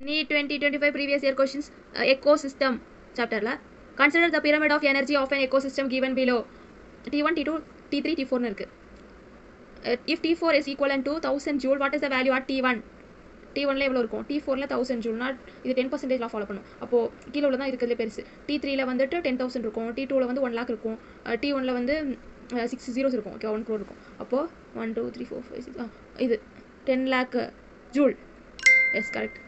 NEET 2025 previous year questions ecosystem chapter la consider the pyramid of energy of an ecosystem given below. T1 T2 T3 T4 னு இருக்கு. If T4 is equivalent to 1000 joule, what is the value at T1? T1 ல எவ்வளவு இருக்கும்? T4 ல 1000 joule னா இது 10% லா follow பண்ணும். அப்போ கீழ உள்ளதா இருக்குதுல பெருசு. T3 ல வந்துட்டு 10000 இருக்கும். T2 ல வந்து 1 lakh இருக்கும். T1 ல வந்து 6 zeros இருக்கும். ஓகே 1 crore இருக்கும். அப்போ 1 2 3 4 5 6 இது 10 lakh joule. Yes, correct.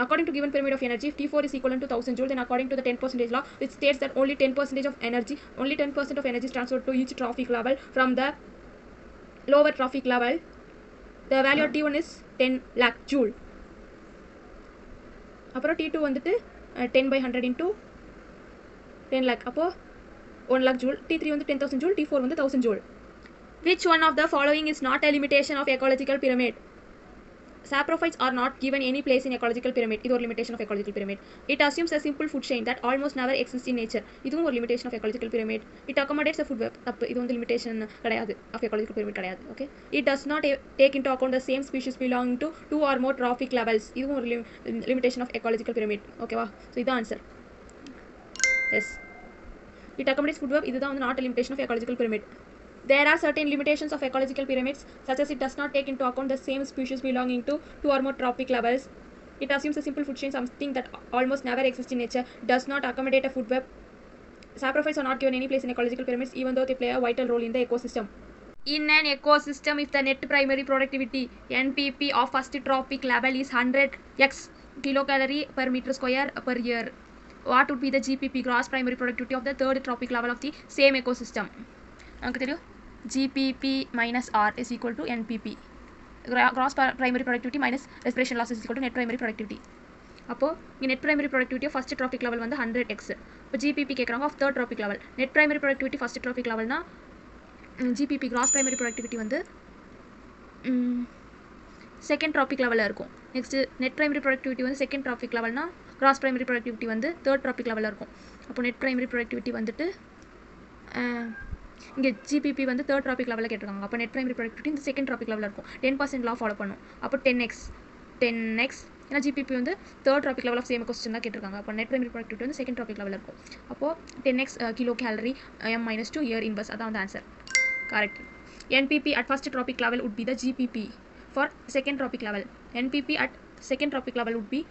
According to given pyramid of energy, if T4 is equivalent to 1000 joule, then according to the 10% law, which states that only 10% of energy, only 10% of energy is transferred to each trophic level from the lower trophic level. The value of T1 is 10 lakh joule. அப்புறம் T2 வந்துட்டு 10 by 100 into 10 lakh. அப்போ 1 lakh joule. T3 வந்து 10,000 joule. T4 வந்து 1000 joule. Which one of the following is not a limitation of ecological pyramid? Saprophytes are not given any place in ecological pyramid. இது ஒரு limitation of ecological pyramid. It assumes a simple food chain that almost never exists in nature. இதுவும் ஒரு limitation of ecological pyramid. It accommodates a food web. தப்பு. இது வந்து limitation கிடையாது of ecological pyramid கிடையாது. Okay. It does not take into account the same species belonging to two or more trophic levels. இதுவும் ஒரு limitation of ecological pyramid. Okay வா? So இதுதான் answer. Yes. It accommodates food web. இதுதான் வந்து not a limitation of ecological pyramid. There are certain limitations of ecological pyramids, such as it does not take into account the same species belonging to two or more trophic levels. It assumes a simple food chain, something that almost never exists in nature, does not accommodate a food web. Saprophytes are not given any place in ecological pyramids, even though they play a vital role in the ecosystem. In an ecosystem, if the net primary productivity (NPP) of first trophic level is 100x kilocalorie per meter square per year, what would be the GPP, gross primary productivity, of the third trophic level of the same ecosystem? GPP minus R is equal to NPP. Gross primary productivity minus respiration loss is equal to net primary productivity. அப்போ இங்கே net primary productivity of first trophic level வந்து 100x. இப்போ GPP கேட்குறாங்க of third trophic level. Net primary productivity first trophic levelனா GPP gross primary productivity வந்து second trophic level இருக்கும். Next net primary productivity வந்து second trophic levelனா gross primary productivity வந்து third trophic level இருக்கும். அப்போ net primary productivity வந்துட்டு இங்கே GBP வந்து third traffic லெவலில் கேட்டிருக்காங்க. அப்போ நெட் பிரைமரி ப்ராடக்டிவிட்டி இந்த செகண்ட் ட்ராபிக் லெவலில் இருக்கும். 10% லா ஃபாலோ பண்ணும். அப்போ 10x ஏன்னா ஜிபிபி வந்து third trophic level of same question தான் கேட்டிருக்காங்க. அப்போ நெட் பிரைமரி ப்ராடக்டிவிட்டி வந்து செகண்ட் ட்ராபிக் லெவலில் இருக்கும். அப்போது 10x kilo gallery m-2 year inverse. அதான் வந்து answer. Correct. NPP at first tropic level would be the GPP for second tropic level. NPP at second tropic level would be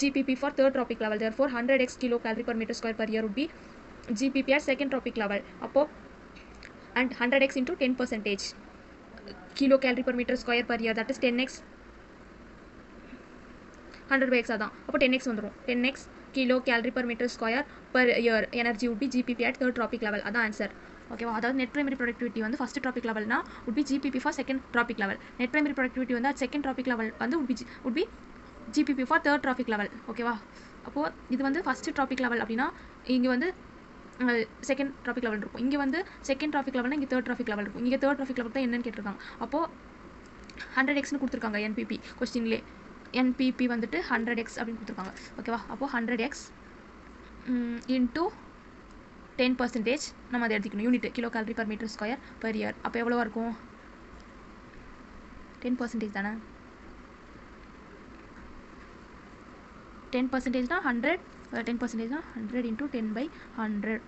GPP for third tropic level. Therefore 100x kilocalorie per meter square per year would be GPP at second tropic level. அப்போது and 100x into 10% kilocalorie per meter square per year, that is 10x 100 by x அதான். அப்போ 10x வந்துடும். 10x kilocalorie per meter square per year energy would be GPP at third trophic level. அதான் answer. ஓகேவா? அதாவது net primary productivity வந்து first trophic லெவல்னா would be GPP for second trophic level. Net primary productivity வந்து second trophic level வந்து would be GPP for third trophic level. ஓகேவா? அப்போது இது வந்து ஃபர்ஸ்ட் ட்ராபிக் லெவல் அப்படின்னா இங்கே வந்து செகண்ட் ட்ராபிக் லெவல் இருக்கும். இங்கே வந்து செகண்ட் ட்ராபிக் லெவல்னா இங்கே தேர்ட் ட்ராபிக் லெவல் இருக்கும். இங்கே தேர்ட் ட்ராபிக் லெவல் தான் என்னன்னு கேட்டிருக்காங்க. அப்போது 100xன்னு கொடுத்துருக்காங்க NPP கொஸ்டின்லே. NPP வந்துட்டு 100x அப்படின்னு கொடுத்துருக்காங்க. ஓகேவா? அப்போது 100x இன்ட்டு 10% நம்ம அதை எடுத்துக்கணும். Unit kilo calorie per metre square per year. அப்போ எவ்வளோவா இருக்கும்? 10% தானே? 10% தான் 100. 10% தான் 100 into 10 by 100.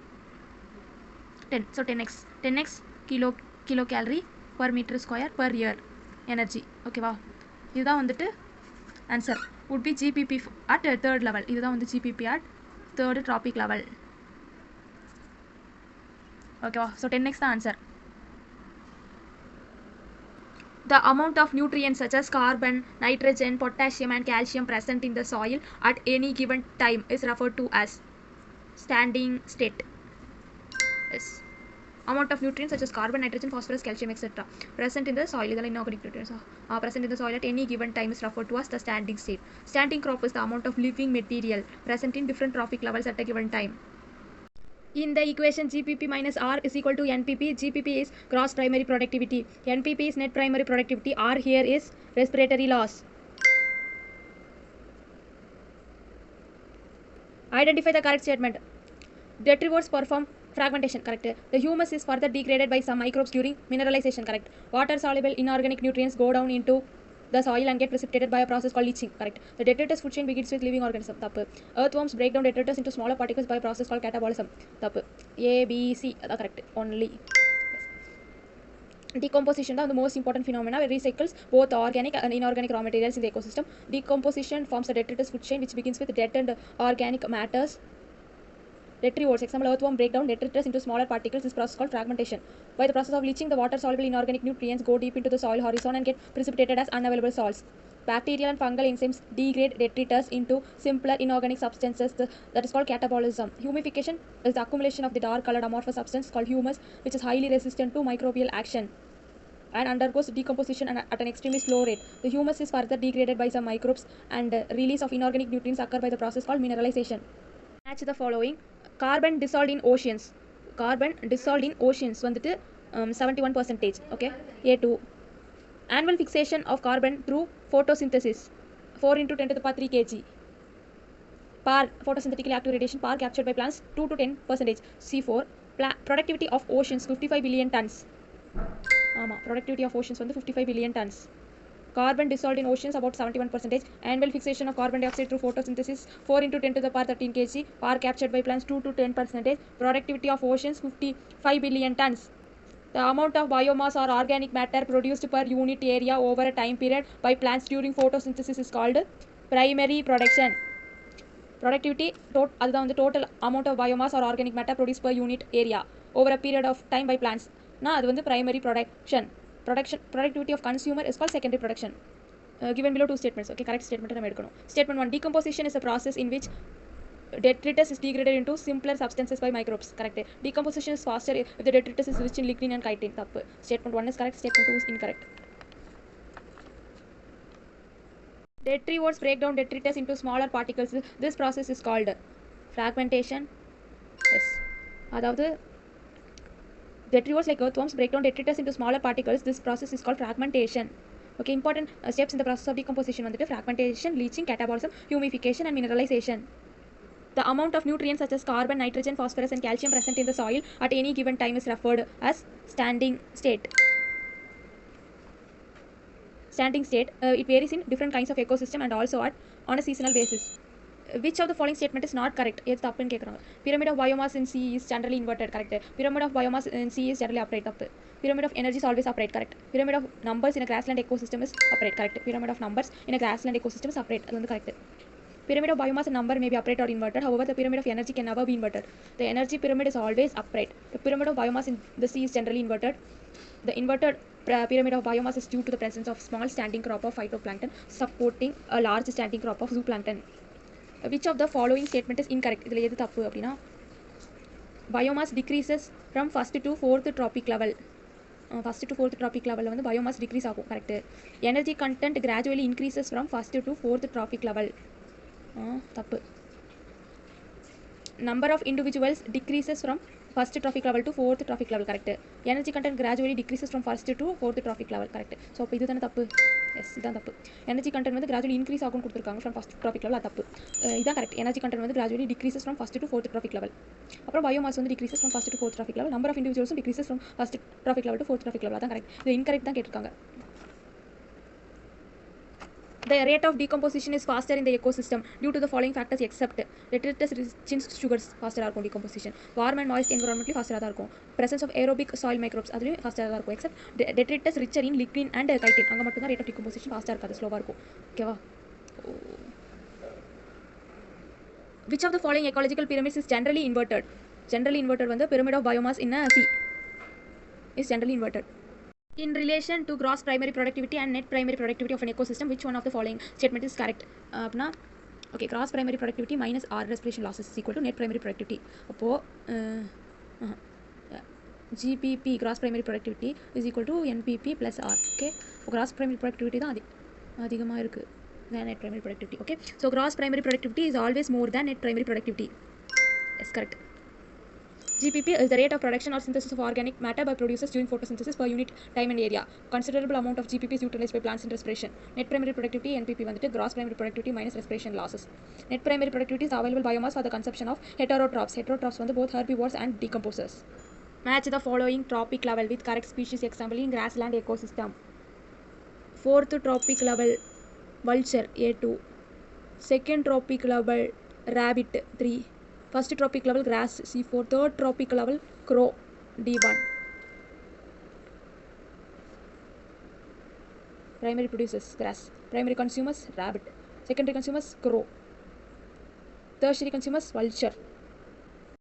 10. So 10x kilo calorie per meter square per year energy. ஓகேவா? இதுதான் வந்துட்டு answer. would be GPP at third level. இதுதான் வந்து GPP at third trophic level. ஓகேவா? So 10x தான் answer. The amount of nutrients such as carbon, nitrogen, potassium and calcium present in the soil at any given time is referred to as standing state. Yes. Amount of nutrients such as carbon, nitrogen, phosphorus, calcium, etc. present in the soil. இதெல்லாம் inorganic nutrients present in the soil at any given time is referred to as the standing state. Standing crop is the amount of living material present in different trophic levels at a given time. In the equation GPP minus R is equal to NPP. GPP is gross primary productivity. NPP is net primary productivity. R here is respiratory loss. Identify the correct statement. Detritivores perform fragmentation. Correct. The humus is further degraded by some microbes during mineralization. Correct. Water soluble inorganic nutrients go down into the soil and get precipitated by a process called leaching. Correct. The detritus food chain begins with living organism. Tappu. Earthworms break down detritus into smaller particles by a process called catabolism. Tappu. A, B, C. That's correct. Only. Decomposition is the most important phenomena where recycles both organic and inorganic raw materials in the ecosystem. Decomposition forms a detritus food chain which begins with dead and organic matters. Retrievals, example, earthworm break down detritus into smaller particles. This process is called fragmentation. By the process of leaching, the water-soluble inorganic nutrients go deep into the soil horizon and get precipitated as unavailable salts. Bacterial and fungal enzymes degrade detritus into simpler inorganic substances. That is called catabolism. Humification is the accumulation of the dark-colored amorphous substance called humus, which is highly resistant to microbial action and undergoes decomposition at an extremely slow rate. The humus is further degraded by some microbes, and release of inorganic nutrients occur by the process called mineralization. Match the following. Carbon dissolved in oceans. Carbon dissolved in oceans வந்துட்டு 71%. Okay. A2. Annual fixation of carbon through photosynthesis 4 into 10 to the power 3 kg. PAR, photosynthetically active radiation, PAR captured by plants 2 to 10%. C4. Productivity of oceans 55 billion tons. Productivity of oceans வந்து 55 billion tons. Carbon dissolved in oceans about 71%. Annual fixation of carbon dioxide through photosynthesis 4 into 10 to the power 13 kg. PAR captured by plants 2 to 10%. Productivity of oceans 55 billion tons. The amount of biomass or organic matter produced per unit area over a time period by plants during photosynthesis is called primary production. Productivity அதுதான் வந்து total amount of biomass or organic matter produced per unit area over a period of time by plants. அது வந்து primary production. Productivity of consumer is called secondary production. Given below two statements. Okay, correct statement நம்ம எடுக்கணும். Statement 1. Decomposition is a process in which detritus is degraded into simpler substances by microbes. Correct. Decomposition is faster if the detritus is rich in lignin and chitin. தப்பு. Statement 1 is correct. Statement 2 is incorrect. Detrivores break down detritus into smaller particles. This process is called fragmentation. Yes. அதாவது detrivores like earthworms break down detritus into smaller particles. This process is called fragmentation. Okay, important steps in the process of decomposition வந்துட்டு fragmentation, leaching, catabolism, humification and mineralization. The amount of nutrients such as carbon, nitrogen, phosphorus and calcium present in the soil at any given time is referred as standing state. Standing state, it varies in different kinds of ecosystem and also on a seasonal basis. Which of the following statement is not correct? எது தப்புன்னு கேட்குறாங்க. Pyramid of biomass in sea is generally inverted. Correct. Pyramid of biomass in sea is generally upright. தப்பு. Pyramid of energy is always upright. Correct. Pyramid of numbers in a grassland ecosystem is upright. Correct. Pyramid of numbers in a grassland ecosystem is upright. அது வந்து correct. Pyramid of biomass and number may be upright or inverted. However, the pyramid of energy can never be inverted. The energy pyramid is always upright. The pyramid of biomass in the sea is generally inverted. The inverted pyramid of biomass is due to the presence of small standing crop of phytoplankton supporting a large standing crop of zooplankton. Which of the following statement is incorrect? இதில் எது தப்பு அப்படின்னா biomass decreases from first to fourth tropic level. First to fourth tropic level வந்து biomass decrease ஆகும். Correct. Energy content gradually increases from first to fourth tropic level. தப்பு. Number of individuals decreases from first trophic level to fourth trophic level. Correct. Energy content gradually decreases from first to fourth trophic level. Correct. So அப்போ இதுதானே தப்பு. Yes இதான் தப்பு. Energy content வந்து gradually increase ஆகும் கொடுத்துருக்காங்க from first trophic level. அது தப்பு. இதான் கரெக்ட். எனர்ஜி கண்டென்ட் வந்து gradually decreases from first to fourth trophic level. அப்புறம் பயோமாஸ் வந்து decreases from first to fourth trophic level. Number of இண்டிவிஜுவல்ஸும் decreases from first trophic level to fourth trophic level. அதான் correct. இது incorrect தான் கேட்டிருக்காங்க. The rate of decomposition is faster in the ecosystem due to the following factors except detritus rich in sugars faster இருக்கும் decomposition. Warm and moist environment faster தான் இருக்கும். Presence of aerobic soil microbes அதுலயும் faster தான் இருக்கும். Except detritus richer in lignin and chitin. அங்க மட்டும் தான் rate of decomposition faster இருக்காது, ஸ்லோவா இருக்கும். ஓகேவா? Which of the following ecological pyramids is generally inverted? Generally inverted வந்து pyramid of biomass in a sea is generally inverted. In relation to gross primary productivity and net primary productivity of an ecosystem, which one of the following statement is correct? Okay, gross primary productivity minus R respiration losses is equal to net primary productivity. அப்போ GPP gross primary productivity is equal to NPP plus R. Okay, gross primary productivity தான் அதிகமாக இருக்கு than net primary productivity. Okay, so gross primary productivity is always more than net primary productivity. Yes, correct. GPP is the rate of production or synthesis of organic matter by producers during photosynthesis per unit time and area. Considerable amount of GPP is utilized by plants in respiration. Net primary productivity NPP வந்துட்டு gross primary productivity minus respiration losses. Net primary productivity is available biomass for the consumption of heterotrophs. Heterotrophs வந்து both herbivores and decomposers. Match the following tropic level with correct species example in grassland ecosystem. Fourth trophic level vulture A2. Second trophic level rabbit 3. First trophic level grass C4. Third trophic level crow D1. Primary producers grass. Primary consumers rabbit. Secondary consumers crow. Tertiary consumers vulture.